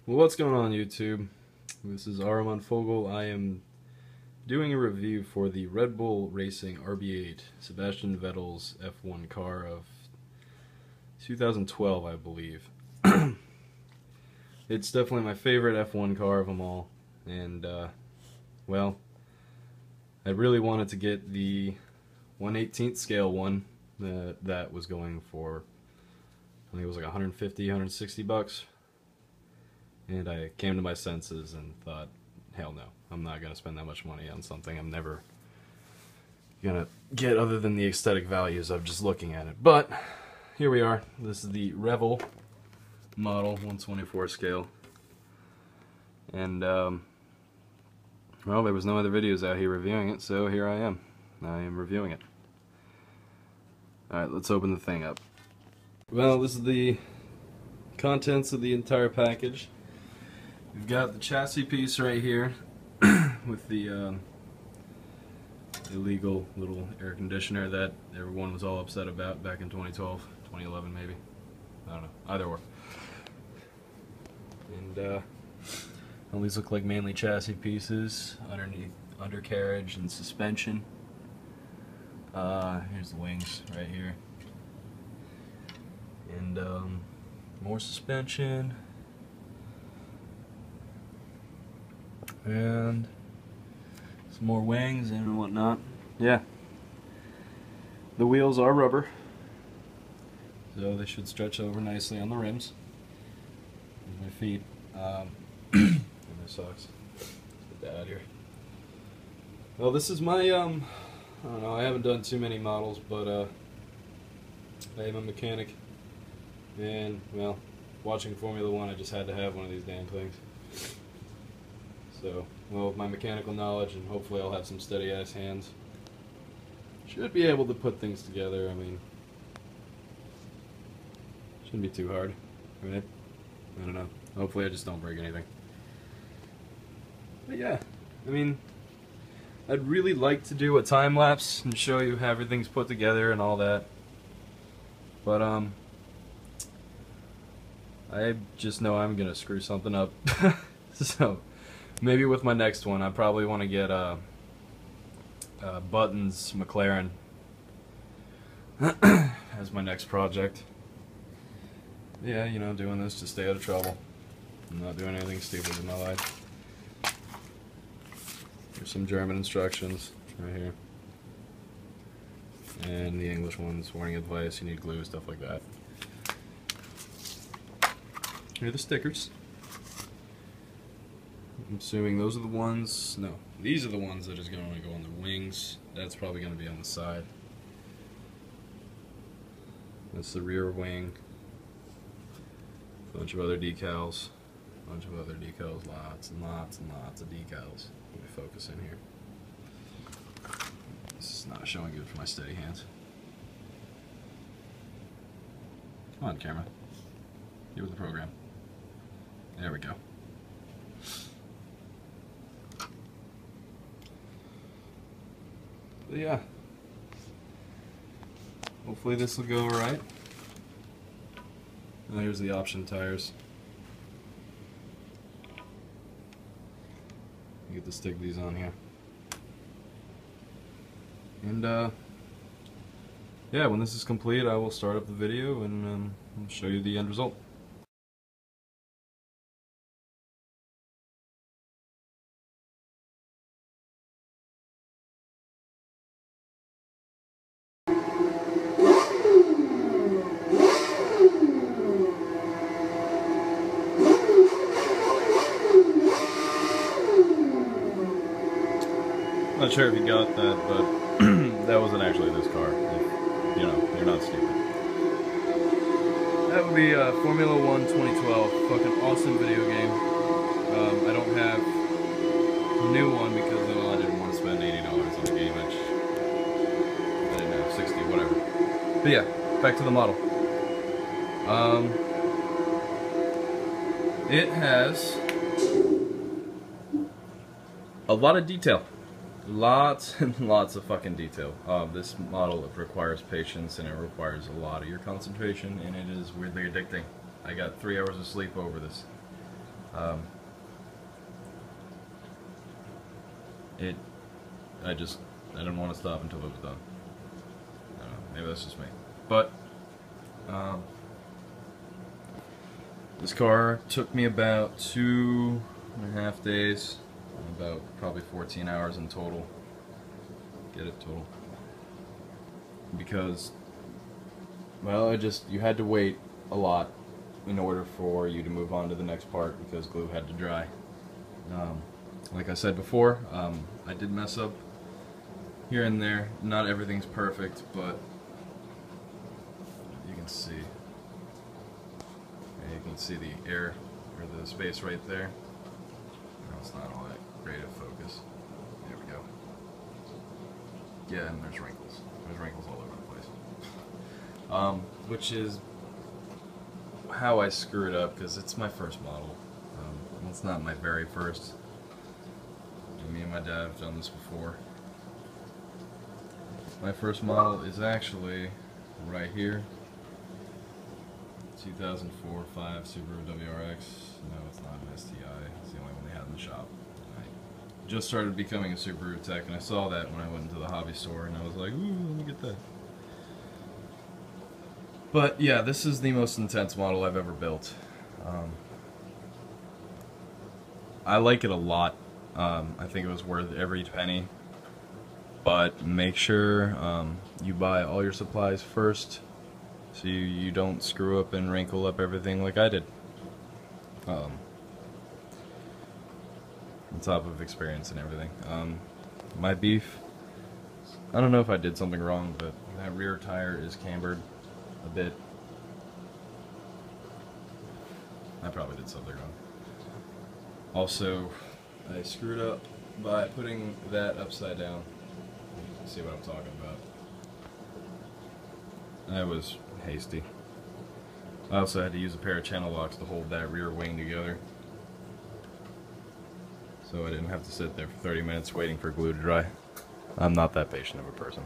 Well, what's going on, YouTube? This is Fogel. I am doing a review for the RedBull Racing RB8 Sebastian Vettles F1 car of 2012, I believe. It's definitely my favorite F1 car of them all, and well, I really wanted to get the 1/18th scale one that was going for, I think it was like 150, 160 bucks. And I came to my senses and thought, hell no, I'm not going to spend that much money on something I'm never going to get other than the aesthetic values of just looking at it. But here we are. This is the Revell model, 1/24 scale. And, well, there was no other videos out here reviewing it, so here I am. I am reviewing it. Alright, let's open the thing up. Well, this is the contents of the entire package. We've got the chassis piece right here with the illegal little air conditioner that everyone was all upset about back in 2012, 2011 maybe. I don't know, either or. And all these look like mainly chassis pieces, undercarriage and suspension. Here's the wings right here. And more suspension. And some more wings and whatnot. Yeah. The wheels are rubber, so they should stretch over nicely on the rims. There's my feet. And my socks. Let's get that out here. Well, this is my, I don't know, I haven't done too many models, but I am a mechanic. And, well, watching Formula 1, I just had to have one of these damn things. So, well, with my mechanical knowledge, and hopefully I'll have some steady-ass hands, should be able to put things together. I mean, shouldn't be too hard, right? I don't know. Hopefully I just don't break anything. But yeah, I mean, I'd really like to do a time-lapse and show you how everything's put together and all that. But, I just know I'm gonna screw something up. So, maybe with my next one, I probably want to get Button's McLaren as my next project. Yeah, you know, doing this to stay out of trouble. I'm not doing anything stupid in my life. Here's some German instructions right here. And the English ones, warning advice, you need glue, stuff like that. Here are the stickers. I'm assuming those are the ones, no, these are the ones that is going to go on the wings. That's probably going to be on the side. That's the rear wing. A bunch of other decals. Lots and lots and lots of decals. Let me focus in here. This is not showing good for my steady hands. Come on, camera. Get with the program. There we go. But yeah, hopefully this will go alright. And here's the option tires. You get to stick these on here. And yeah, when this is complete, I will start up the video and show you the end result. I'm not sure if you got that, but that wasn't actually this car. If, you know, you're not stupid. That would be Formula 1 2012. Fucking awesome video game. I don't have a new one because well, I didn't want to spend $80 on the game, which I didn't have 60, whatever. But yeah, back to the model. It has a lot of detail. Lots and lots of fucking detail. This model requires patience and it requires a lot of your concentration, and it is weirdly addicting. I got 3 hours of sleep over this. Um, I didn't want to stop until it was done. I don't know, maybe that's just me. But, this car took me about 2.5 days, about probably 14 hours in total. Get it total. Because, well, you had to wait a lot in order for you to move on to the next part because glue had to dry. Like I said before, I did mess up here and there. Not everything's perfect, but you can see. You can see the air or the space right there. No, it's not all that great of focus. There we go. Yeah, and there's wrinkles. There's wrinkles all over the place. Which is how I screw it up because it's my first model. It's not my very first. Me and my dad have done this before. My first model is actually right here. 2004-5 Subaru WRX. No, it's not an STI. It's the only one they had in the shop. I just started becoming a Subaru tech, and I saw that when I went into the hobby store, and I was like, ooh, let me get that. But yeah, this is the most intense model I've ever built. I like it a lot. I think it was worth every penny. But make sure you buy all your supplies first, so you don't screw up and wrinkle up everything like I did. On top of experience and everything. My beef, I don't know if I did something wrong, but that rear tire is cambered a bit. I probably did something wrong. Also, I screwed up by putting that upside down. See what I'm talking about. I was hasty. I also had to use a pair of channel locks to hold that rear wing together, so I didn't have to sit there for 30 minutes waiting for glue to dry. I'm not that patient of a person.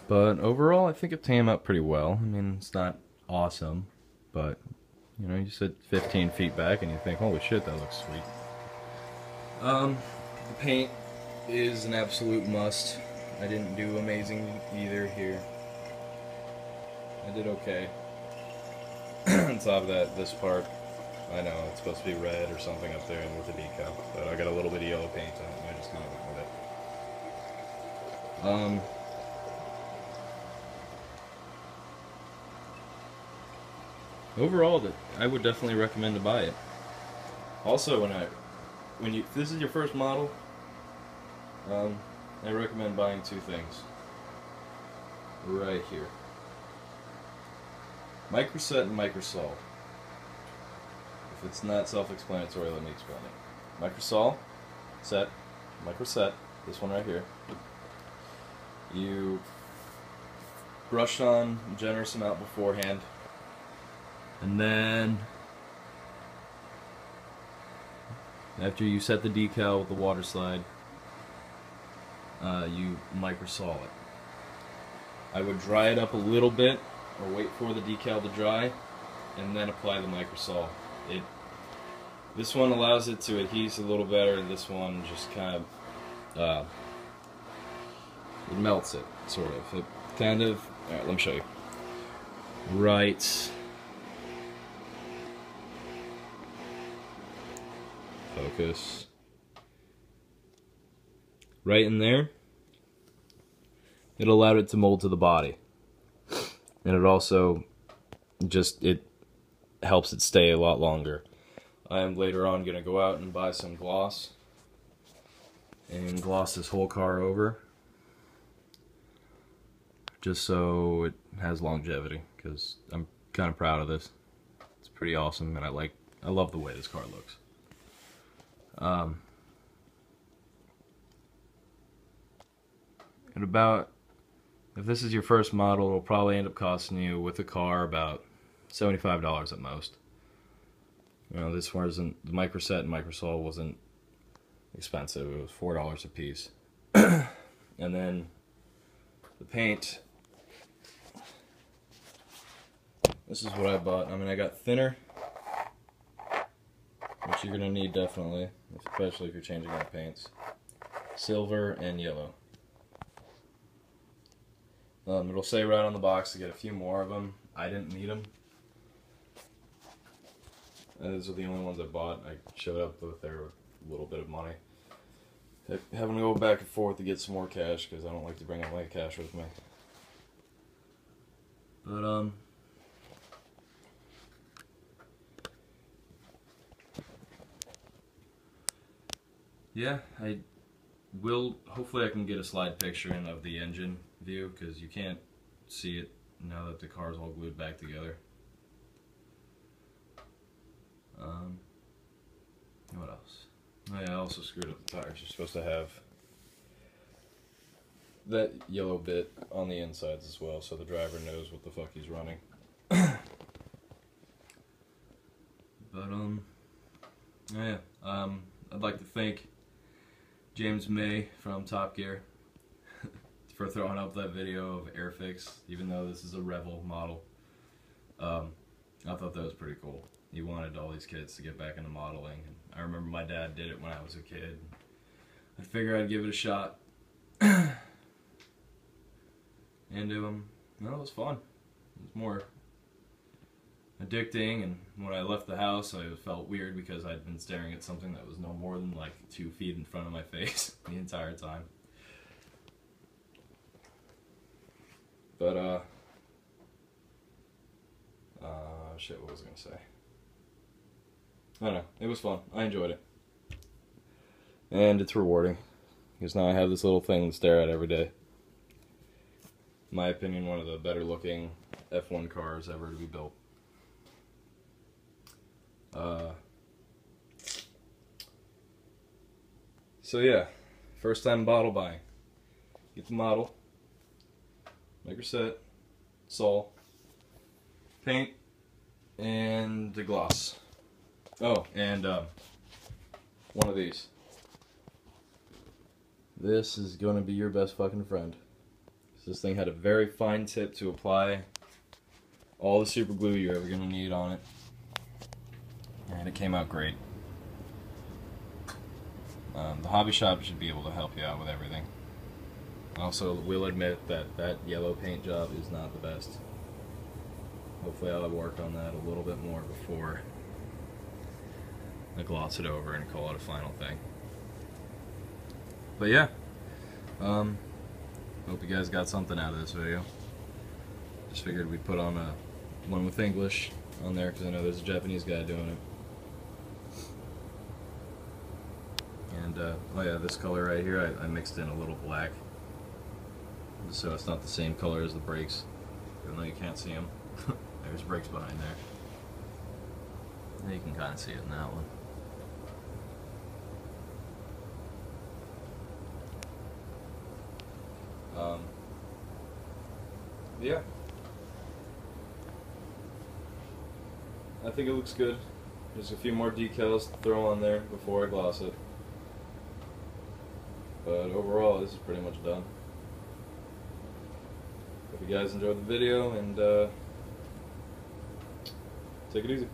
But overall, I think it came out pretty well. I mean, it's not awesome, but you know, you sit 15 feet back and you think, holy shit, that looks sweet. The paint is an absolute must. I didn't do amazing either here. I did okay. On top of that, this part, I know it's supposed to be red or something up there with the decal, but I got a little bit of yellow paint on it and I just kind of went with it. Overall, I would definitely recommend to buy it. Also, if this is your first model, I recommend buying two things. Right here. Microset and Microsol. If it's not self-explanatory, let me explain it. Microsol, Microset, this one right here. You brush on a generous amount beforehand, and then after you set the decal with the water slide, you microsol it. I would dry it up a little bit, or wait for the decal to dry, and then apply the microsol. This one allows it to adhere a little better, and this one just kind of it melts it, sort of. It kind of. All right, let me show you. Right. Focus. Right in there. It allowed it to mold to the body, and it also it helps it stay a lot longer. I am later on going to go out and buy some gloss and gloss this whole car over, just so it has longevity, because I'm kind of proud of this. It's pretty awesome, and I love the way this car looks. If this is your first model, it'll probably end up costing you, with the car, about $75 at most. You know, this wasn't, the Microset and Microsol wasn't expensive. It was $4 a piece. And then the paint, this is what I bought. I mean, I got thinner which you're going to need definitely, especially if you're changing out paints. Silver and yellow. It'll say right on the box to get a few more of them. I didn't need them. Those are the only ones I bought. I showed up with there with a little bit of money. Having to go back and forth to get some more cash because I don't like to bring all my cash with me. But yeah, I will. Hopefully, I can get a slide picture in of the engine view because you can't see it now that the car's all glued back together. What else? Oh yeah, I also screwed up the tires. You're supposed to have that yellow bit on the insides as well, so the driver knows what the fuck he's running. But oh yeah, I'd like to thank James May from Top Gear for throwing up that video of Airfix, even though this is a Revell model. I thought that was pretty cool. He wanted all these kids to get back into modeling. And I remember my dad did it when I was a kid. I figured I'd give it a shot. And no, it was fun. It was more addicting, and when I left the house I felt weird because I'd been staring at something that was no more than like 2 feet in front of my face the entire time. But shit, what was I gonna say? I don't know, it was fun. I enjoyed it. And it's rewarding, because now I have this little thing to stare at every day. In my opinion, one of the better looking F1 cars ever to be built. So yeah, first time bottle buying. Get the model, maker set, sol, paint, and the gloss. Oh, and one of these. This is going to be your best fucking friend. This thing had a very fine tip to apply all the super glue you're ever going to need on it. And it came out great. The hobby shop should be able to help you out with everything. Also, will admit that that yellow paint job is not the best. Hopefully I'll work on that a little bit more before I gloss it over and call it a final thing. But yeah, hope you guys got something out of this video. Just figured we'd put on a one with English on there because I know there's a Japanese guy doing it. And oh yeah, this color right here, I mixed in a little black, so it's not the same color as the brakes, even though you can't see them. There's brakes behind there. You can kind of see it in that one. Yeah, I think it looks good. There's a few more decals to throw on there before I gloss it. But overall, this is pretty much done. Hope you guys enjoyed the video, and take it easy.